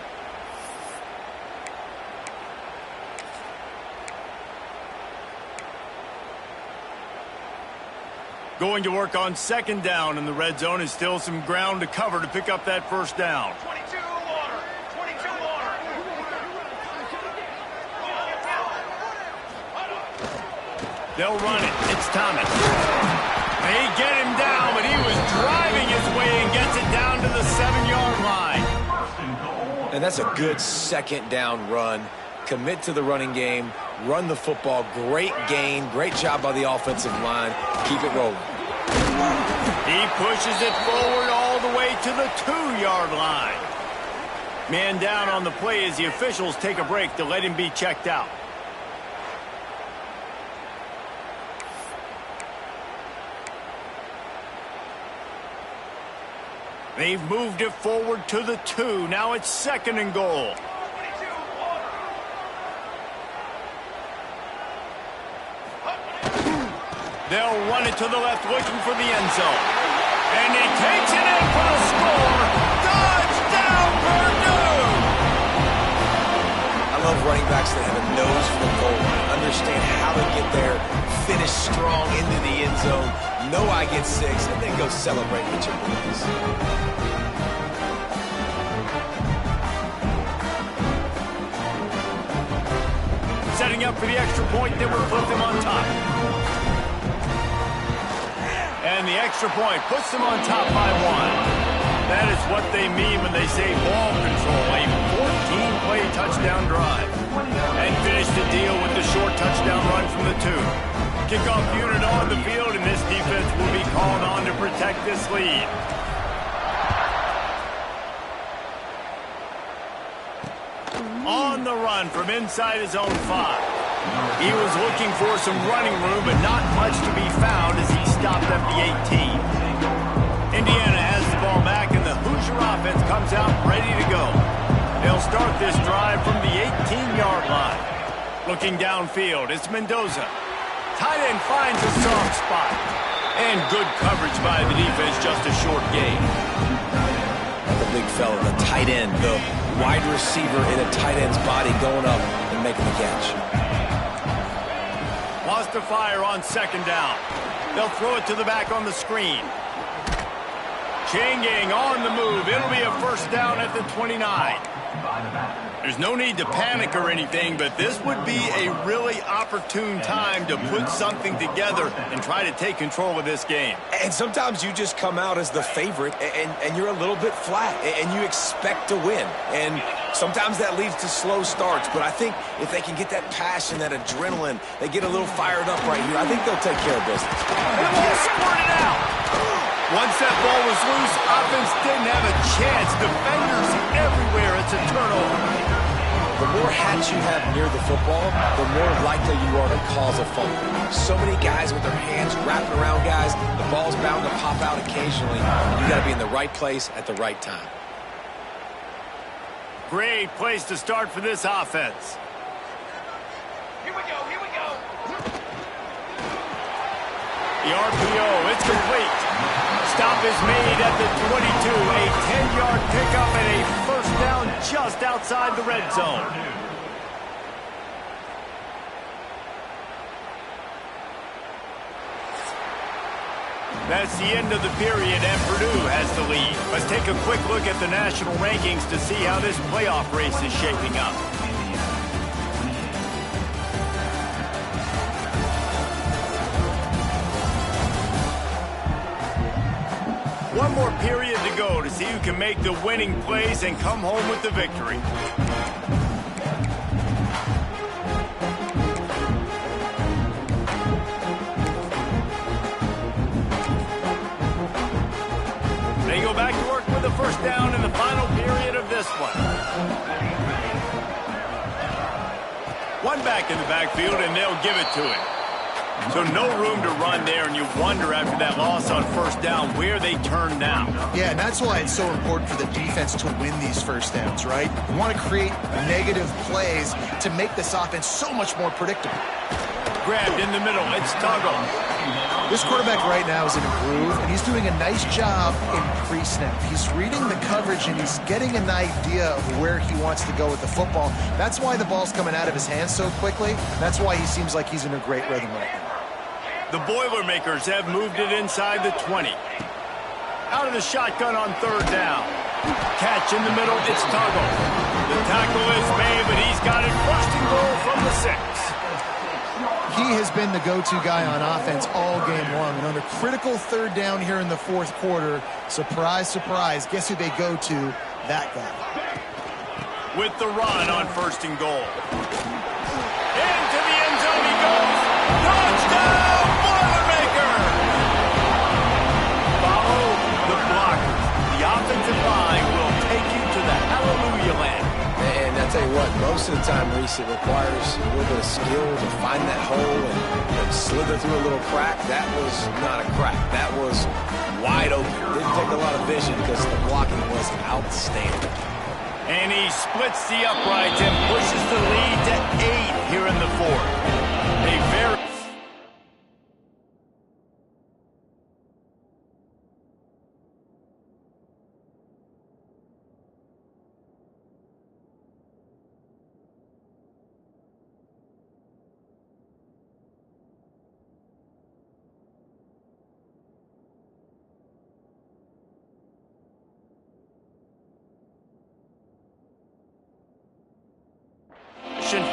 Going to work on second down in the red zone is still some ground to cover to pick up that first down. 22 water. 22 water. They'll run it. It's Thomas. They get him down, but he was driving his way and gets it down to the 7-yard line. And that's a good second down run. Commit to the running game, run the football. Great gain, great job by the offensive line. Keep it rolling. He pushes it forward all the way to the 2-yard line. Man down on the play as the officials take a break to let him be checked out. They've moved it forward to the 2. Now it's second and goal. They'll run it to the left, looking for the end zone. And he takes it in for the score. Touchdown, Purdue! I love running backs that have a nose for the goal line, understand how to get there, finish strong into the end zone, know I get 6, and then go celebrate with your boys. Setting up for the extra point that will put them on top. And the extra point puts them on top by 1. That is what they mean when they say ball control. A 14-play touchdown drive. And finish the deal with the short touchdown run from the 2. Kickoff unit on the field, and this defense will be called on to protect this lead. On the run from inside his own 5. He was looking for some running room, but not much to be found as he stopped at the 18. Indiana has the ball back, and the Hoosier offense comes out ready to go. They'll start this drive from the 18-yard line. Looking downfield, it's Mendoza. Tight end finds a soft spot. And good coverage by the defense, just a short gain. The big fella, the tight end, the wide receiver in a tight end's body going up and making the catch. Lost to fire on second down. They'll throw it to the back on the screen. Chain gang on the move. It'll be a first down at the 29. There's no need to panic or anything, but this would be a really opportune time to put something together and try to take control of this game. And sometimes you just come out as the favorite, and you're a little bit flat, and you expect to win. And sometimes that leads to slow starts, but I think if they can get that passion, that adrenaline, they get a little fired up right here, I think they'll take care of business. And the ball squirted out. Once that ball was loose, offense didn't have a chance. Defenders everywhere. It's a turnover. The more hats you have near the football, the more likely you are to cause a fumble. So many guys with their hands wrapping around guys, the ball's bound to pop out occasionally. You got to be in the right place at the right time. Great place to start for this offense. Here we go, here we go. The RPO, it's complete. Stop is made at the 22. A 10-yard pickup and a first down just outside the red zone. That's the end of the period, and Purdue has the lead. Let's take a quick look at the national rankings to see how this playoff race is shaping up. One more period to go to see who can make the winning plays and come home with the victory. They go back to work with the first down in the final period of this one. One back in the backfield, and they'll give it to him. So no room to run there, and you wonder after that loss on first down where they turn now. Yeah, and that's why it's so important for the defense to win these first downs, right? You want to create negative plays to make this offense so much more predictable. Grabbed in the middle. It's Tuggle. This quarterback right now is in a groove, and he's doing a nice job in pre-snap. He's reading the coverage, and he's getting an idea of where he wants to go with the football. That's why the ball's coming out of his hands so quickly. That's why he seems like he's in a great rhythm right now. The Boilermakers have moved it inside the 20. Out of the shotgun on third down. Catch in the middle, it's Tuggle. The tackle is made, but he's got it first and goal from the 6. He has been the go-to guy on offense all game long. And on a critical third down here in the fourth quarter, surprise, surprise, guess who they go to? That guy. With the run on first and goal. Into the end zone he goes. Touchdown, Boilermaker! Follow the blockers. The offensive line will take you to the hallelujah land. And I tell you what, most of the time, Reese, it requires a little bit of skill to find that hole and slither through a little crack. That was not a crack. That was wide open. Didn't take a lot of vision because the blocking was outstanding. And he splits the uprights and pushes the lead to 8 here in the fourth. A very...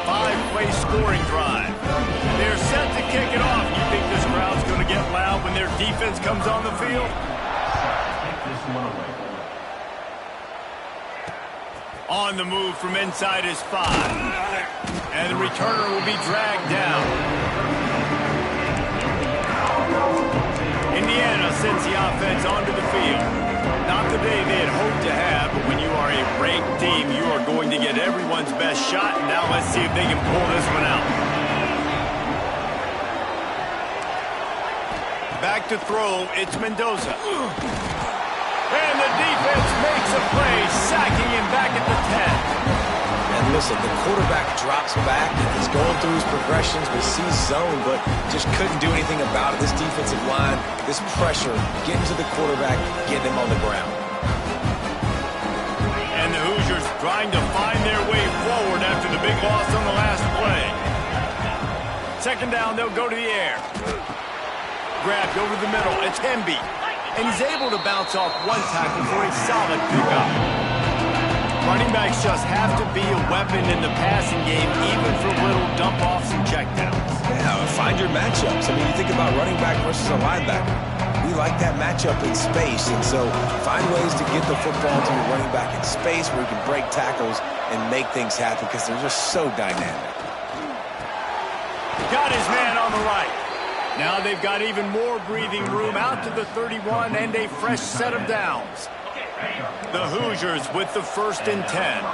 five-play scoring drive. They're set to kick it off. You think this crowd's going to get loud when their defense comes on the field? On the move from inside his 5. And the returner will be dragged down. Indiana sends the offense onto the field. Not the day they had hoped to have, but when you are a ranked team, you are going to get everyone's best shot. And now let's see if they can pull this one out. Back to throw, it's Mendoza. And the defense makes a play, sacking him back at the 10. And listen, the quarterback drops back. He's going through his progressions. We see zone, but just couldn't do anything about it. This defensive line, this pressure, getting to the quarterback, getting him on the ground. And the Hoosiers trying to find their way forward after the big loss on the last play. Second down, they'll go to the air. Grabbed over the middle, it's Hemby. And he's able to bounce off one tackle for a solid pickup. Running backs just have to be a weapon in the passing game, even for little dump-offs and checkdowns. Yeah, find your matchups. I mean, you think about running back versus a linebacker. We like that matchup in space, and so find ways to get the football to your running back in space where you can break tackles and make things happen because they're just so dynamic. Got his man on the right. Now they've got even more breathing room out to the 31 and a fresh set of downs. The Hoosiers with the 1st and 10.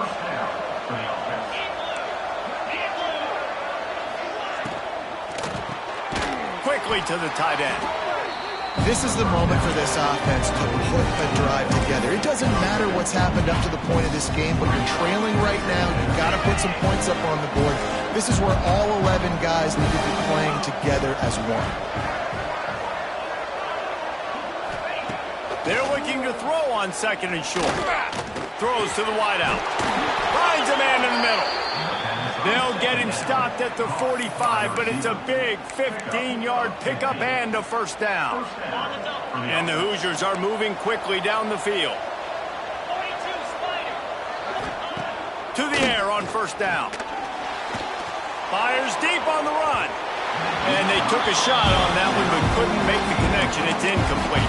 Quickly to the tight end. This is the moment for this offense to put a drive together. It doesn't matter what's happened up to the point of this game, but you're trailing right now. You've got to put some points up on the board. This is where all 11 guys need to be playing together as one. They're looking to throw on 2nd and short. Throws to the wideout. Finds a man in the middle. They'll get him stopped at the 45, but it's a big 15-yard pickup and a first down. And the Hoosiers are moving quickly down the field. To the air on first down. Fires deep on the run. And they took a shot on that one, but couldn't make the connection. It's incomplete.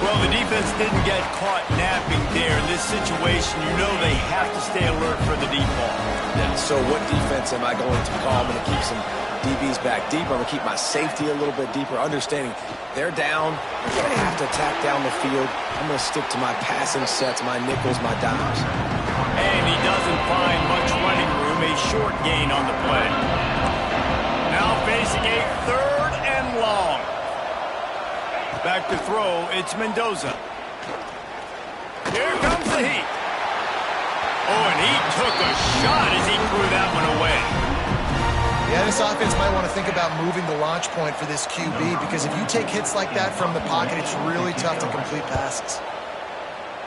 Well, the defense didn't get caught napping there. In this situation, you know they have to stay alert for the deep ball. Yeah, so what defense am I going to call? I'm going to keep some DBs back deeper. I'm going to keep my safety a little bit deeper, understanding they're down. They're going to have to attack down the field. I'm going to stick to my passing sets, my nickels, my dimes. And he doesn't find much running room. A short gain on the play. Now facing a 3rd Back to throw, it's Mendoza. Here comes the heat. Oh, and he took a shot as he threw that one away. Yeah, this offense might want to think about moving the launch point for this QB, because if you take hits like that from the pocket, it's really tough to complete passes.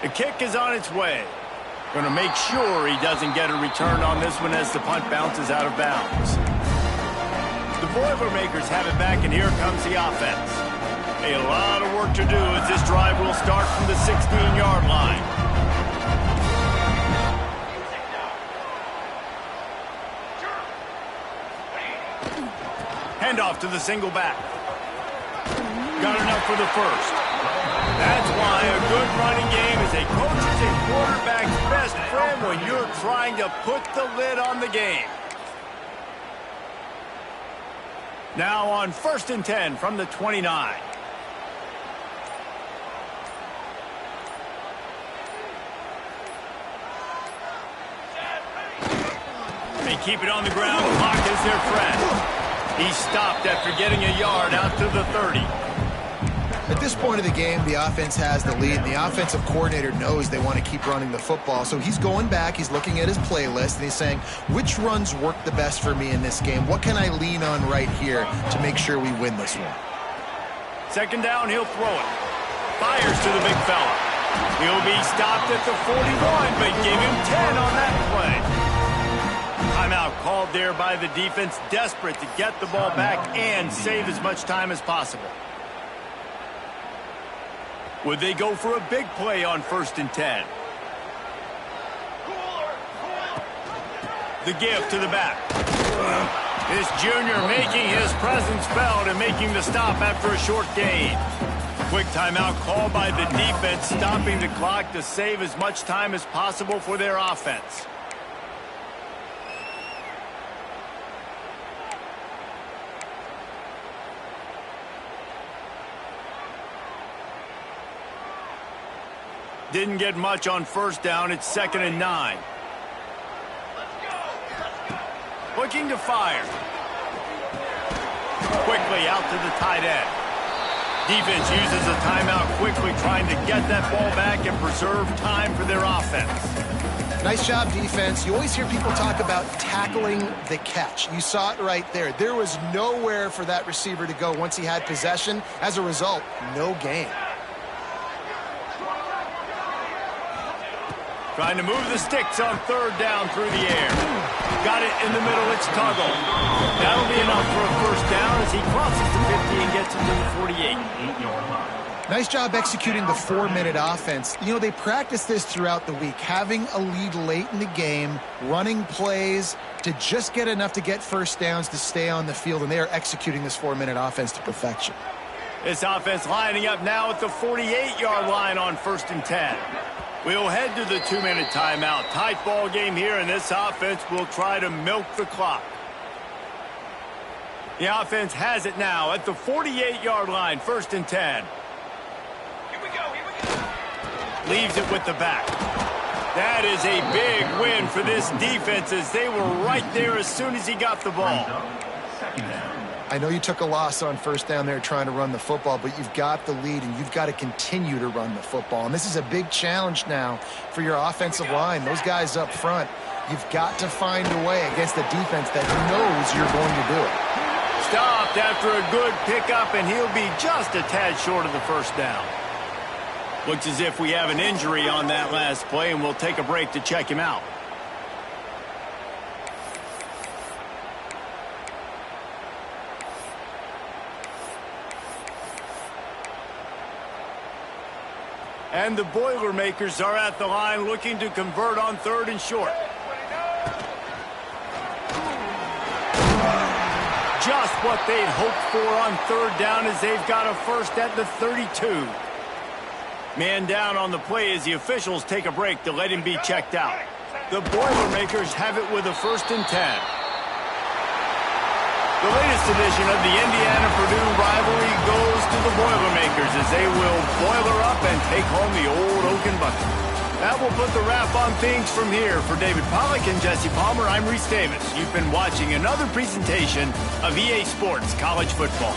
The kick is on its way. Going to make sure he doesn't get a return on this one as the punt bounces out of bounds. The Boilermakers have it back, and here comes the offense. A lot of work to do as this drive will start from the 16-yard line. Handoff to the single back. Got enough for the first. That's why a good running game is a coach's and quarterback's best friend when you're trying to put the lid on the game. Now on 1st and 10 from the 29. They keep it on the ground. The clock is their friend. He stopped after getting a yard out to the 30. At this point of the game, the offense has the lead, and the offensive coordinator knows they want to keep running the football. So he's going back, he's looking at his playlist, and he's saying, which runs work the best for me in this game? What can I lean on right here to make sure we win this one? 2nd down, he'll throw it. Fires to the big fella. He'll be stopped at the 41, but give him 10 on that play. Timeout called there by the defense, desperate to get the ball back and save as much time as possible. Would they go for a big play on 1st and 10? The give to the back. This junior making his presence felt and making the stop after a short gain. Quick timeout called by the defense, stopping the clock to save as much time as possible for their offense. Didn't get much on 1st down. It's 2nd and 9. Looking to fire. Quickly out to the tight end. Defense uses a timeout quickly, trying to get that ball back and preserve time for their offense. Nice job, defense. You always hear people talk about tackling the catch. You saw it right there. There was nowhere for that receiver to go once he had possession. As a result, no gain. Trying to move the sticks on 3rd down through the air. Got it in the middle. It's Tuggle. That'll be enough for a 1st down as he crosses the 50 and gets into the 48. Nice job executing the 4-minute offense. You know, they practice this throughout the week, having a lead late in the game, running plays to just get enough to get 1st downs to stay on the field, and they are executing this 4-minute offense to perfection. This offense lining up now at the 48-yard line on 1st and 10. We'll head to the 2-minute timeout. Tight ball game here, and this offense will try to milk the clock. The offense has it now at the 48-yard line, 1st and 10. Here we go. Leaves it with the back. That is a big win for this defense as they were right there as soon as he got the ball. I know you took a loss on 1st down there trying to run the football, but you've got the lead, and you've got to continue to run the football. And this is a big challenge now for your offensive line. Those guys up front, you've got to find a way against the defense that knows you're going to do it. Stopped after a good pickup, and he'll be just a tad short of the 1st down. Looks as if we have an injury on that last play, and we'll take a break to check him out. And the Boilermakers are at the line looking to convert on 3rd and short. Just what they'd hoped for on 3rd down as they've got a 1st at the 32. Man down on the play as the officials take a break to let him be checked out. The Boilermakers have it with a 1st and 10. The latest edition of the Indiana-Purdue rivalry goes to the Boilermakers as they will boiler up and take home the old Oaken Bucket. That will put the wrap on things from here. For David Pollack and Jesse Palmer, I'm Reese Davis. You've been watching another presentation of EA Sports College Football.